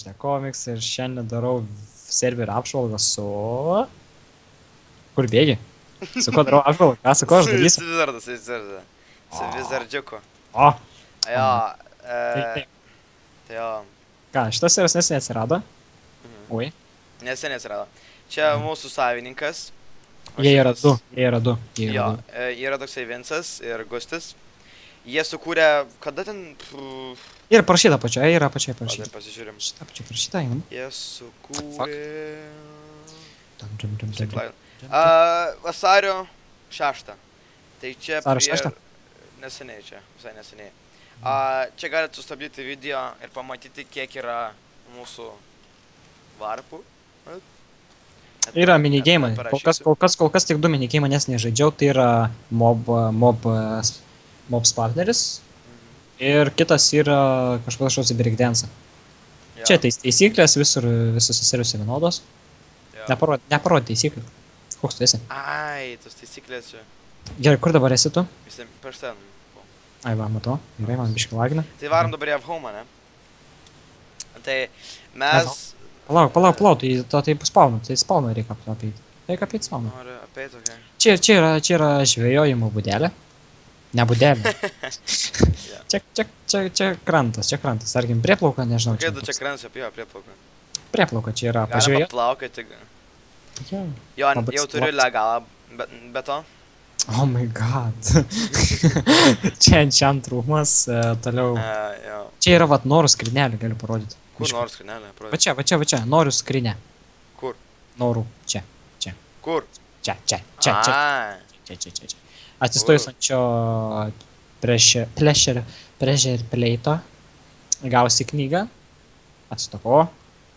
Šitą komiks ir šiandien darau serverio apžvalgą su... Kur bėgi? Su kuo darau apžvalgą? Ką su kuo aš darysiu? Su Su Vizardžiuku. O, Jo, tai taip. tai jo. Ką, šitas serveris neseniai atsirado? Mhm. Oi. Neseniai atsirado. Čia mūsų savininkas. o Jie yra šitas- du, jie yra du. Jo, yra toksai Vincas ir Gustis. Jie sukūrė, kada ten... Ir parašyta pačioje, yra pačioje Tada parašyta. pasižiūrim. Šitą pačią parašyta, einam. Jie sukūrė... Tam. Siklain. Vasario 6. Tai čia Vasario 6? Neseniai čia, visai neseniai. Čia galite sustabdyti video ir pamatyti, kiek yra mūsų varpų. Yra minigeimai. Kol kas tik du minigeimai neseniai žaidžiau, tai yra Mobs partneris ir kitas yra kažkoks breakdance. Čia taisyklės visose seriuose vienodos. Neparod taisyklės. Koks tu esi? Ai, tos taisyklės čia. Gerai, kur dabar esi tu? Visi prieš ten. Ai, va, matau. Gerai, man biškai lagina. Tai varom dabar į Avhome, ne? Tai mes... Palauk, tai spawną, tai spawną reikia apeiti. Reikia apeiti spawną. Noriu apeiti, okei. Čia yra žvejojimo būdelė. Ne būdelė. Čia krantas, tarkim, prieplauka, nežinau. Kaip tu čia krantas apie jo prieplauką? Prieplauka čia yra Galima pažvėjoti. plaukoti. Jo, jau turiu legalą, be to. Oh my god. Čia rūmas, toliau. Jo. Čia yra vat norų skrinelį, galiu parodyti. Kur nors skrinelė? Va čia, norų skrinė. Kur? Norų, čia. Kur? Čia. Ai. Čia. Atsistojus ant šio pressure pleito, gausi knygą, atsitoko,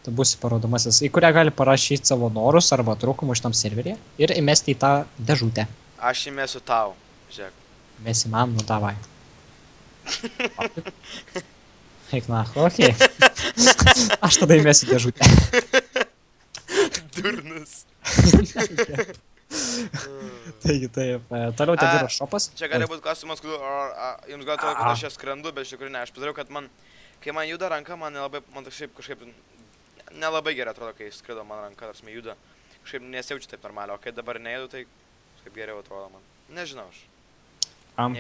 tu būsi parodomasis, į kurią gali parašyti savo norus arba trūkumus šitam serveryje ir įmesti į tą dėžutę. Aš įmesiu tau, žiūrėk. Mesi man, nu davai. Eik na, okei. Aš tada įmesiu dėžutę. Durnas. Taigi taip, toliau ten yra šopas. Čia gali būti klausimas, jums gal atrodo, kad aš čia skrendu, bet iš tikrųjų ne. Aš padariau, kad man, kai man juda ranka, man kažkaip nelabai gerai atrodo, kai skrido man ranka, tarsi juda. Kažkaip nesijaučiu taip normaliai, o kai dabar nejudu, tai kažkaip geriau atrodo man. Nežinau aš.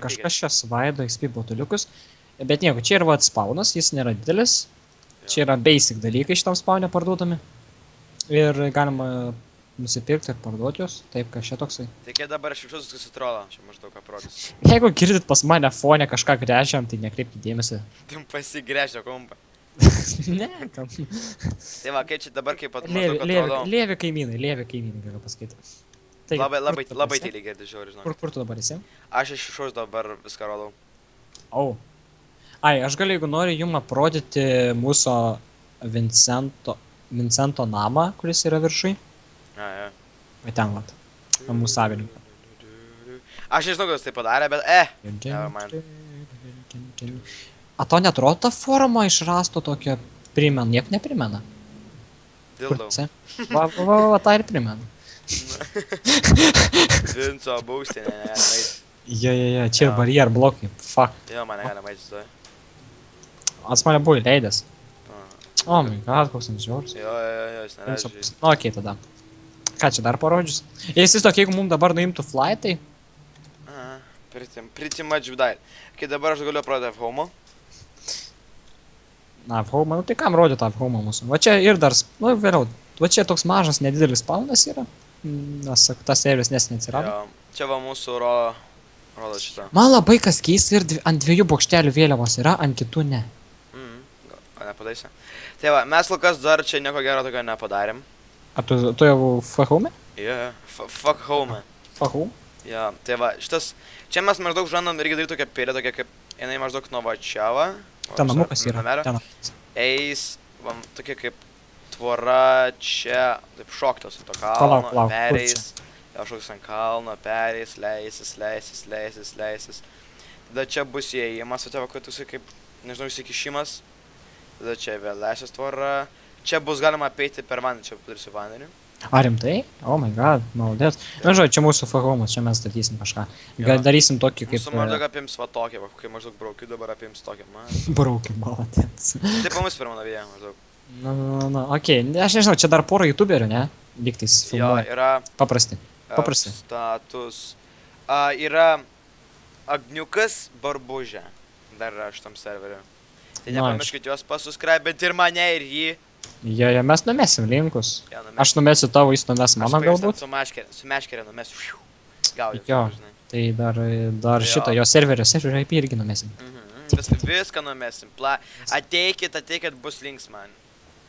Kažkas čia svaido XP botuliukus, bet nieko, čia yra spawnas, jis nėra didelis. Čia yra basic dalykai šitam spawnė parduodami. Ir galima nusipirkti ir parduoti juos, taip, kas čia toksai. Tai kai dabar aš jaučiuosi susitrodo, čia maždaug aprodys. Jeigu girdit pas mane fone kažką gręžiam, tai nekreipkite dėmesį. Tim pasigręžia kompą. Ne, kam. Tai va, kai čia dabar kaip pat maždaug atrodo. Lievi kaimynai galiu pasakyti. Labai tyliai girdi, žiūri, žinok. Kur tu dabar esi? Aš iš išorės dabar viską rodau. Au. Ai, aš galiu, jeigu noriu, jums aprodyti mūsų Vincento namą, kuris yra viršui. Ja. Va ten, vat. Mūsų savininką. Aš nežinau, kas tai padarė, bet A to netrodo ta forma iš rasto tokia primena, niek neprimena. Dildau. Va, tą ir primena. Vinco baustinė, negalima eiti. Jo, čia ir barjer blokai, fuck. Jo, man negalima eiti su to. Ats mane buvo įleidęs. O, my god, koks ant žiaurus. Jo, jis neleidžia. Nu, okei, tada. Ką čia dar parodžius? Jis vis tokia, jeigu mums dabar nuimtų flightai. Pretty much died. Kai dabar aš galiu pradėti Avhome. Na, Avhome, nu tai kam rodyti Avhome mūsų? Va čia ir dar, nu vėliau, va čia toks mažas, nedidelis spawnas yra. Nes tas serveris neseniai atsirado. Jo, čia va mūsų rodo šitą. Man labai kas keista ir ant 2 bokštelių vėliavos yra, ant kitų ne. Gal nepadaisi. Tai va, mes kol kas dar čia nieko gero tokio nepadarėm. Ar tu jau F-home? Jo, fuck home. F-home? Jo, tai va, šitas, čia mes maždaug žandam irgi daryti tokią pilį, tokią kaip, jinai maždaug nuo va čia va. Ten namukas yra. Eis, va, tokia kaip tvora čia, taip šoktos ant to kalno, pereis. Jo, šoktos ant kalno, pereis, leisis. Tada čia bus įėjimas, o tavo, kad tu kaip, nežinau, įsikišimas. Tada čia vėl leisis tvora. Čia bus galima apeiti per vandenį, čia padarysiu vandeniu. Ar rimtai? Oh my god, maudės. Na, žodžiu, čia mūsų F-home, čia mes statysim kažką. Gal darysim tokį kaip... Mūsų maždaug apims va tokį, va, kai maždaug braukiu, dabar apims tokį, man. Braukiu, malatės. Taip pamus per mano vėją, maždaug. Na, okei. Aš nežinau, čia dar pora youtuberių, ne? Lygtais Jo, filmuoja. yra Paprasti. Paprasti. status. Yra Agniukas Barbužė. Dar yra šitam serveriu. Tai Na, nepamirškit juos pasuscribinti ir mane, ir jį. Jo, mes numesim linkus. Jo, numesim. Aš numesiu tavo, jis numes mano galbūt. Su meškerė numesiu. Gaudžiu. Jo. Tai dar Jo. šito, jo serverio IP irgi numesim. Viską numesim. Ateikit, bus linksma.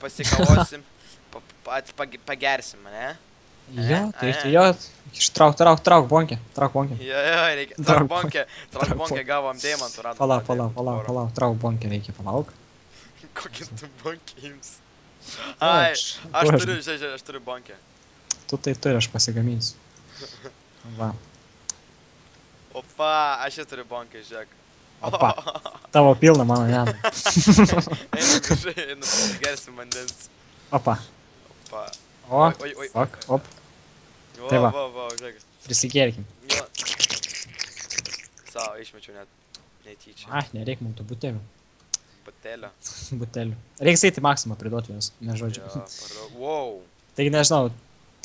Pasikavosim, pagersim, ne? Jo, tai jo, trauk bonkę. Jo, reikia. Trauk Trauk bonkę gavom deimantų, radom. Palauk, trauk bonkę reikia, palauk. Kokį tu bonkį ims? Ai, aš turiu bonkę. Tu tai turi, aš pasigaminsiu. Va, Opa, aš jau turiu bonkę, žiūrėk. opa, tavo pilna, mano ne. Einam, pasigersim vandens. Opa, Opa. o, Oi. fuck, op, Va, Tai va. va, žiūrėk. prisigėrkim. Jo. Savo, išmečiau net. Netyčia. Ai, nereik mums tų butelių. Butelių. Reiks eiti maksimą priduoti juos, nežodžiu. Jo, parduok. Wow. Taigi nežinau,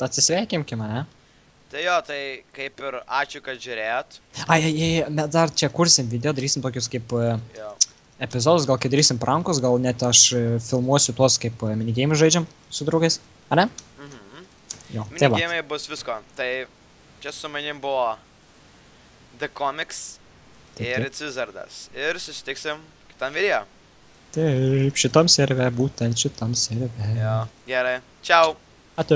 atsisveikimkime, ne? Tai jo, tai kaip ir ačiū, kad žiūrėjot. Ai, mes dar čia kursim video, darysim tokius kaip Jo. epizodus, gal kai darysim prankus, gal net aš filmuosiu tuos kaip minigame žaidžiam su draugais, ar ne? Jo, tai va. Minigėmai bus visko. Tai čia su manim buvo The Comics ir Taip. Cizardas. Ir susitiksim kitam video. Taip, šitam serve, būtent šitam serve. Jo, gerai. Čiau. Ate.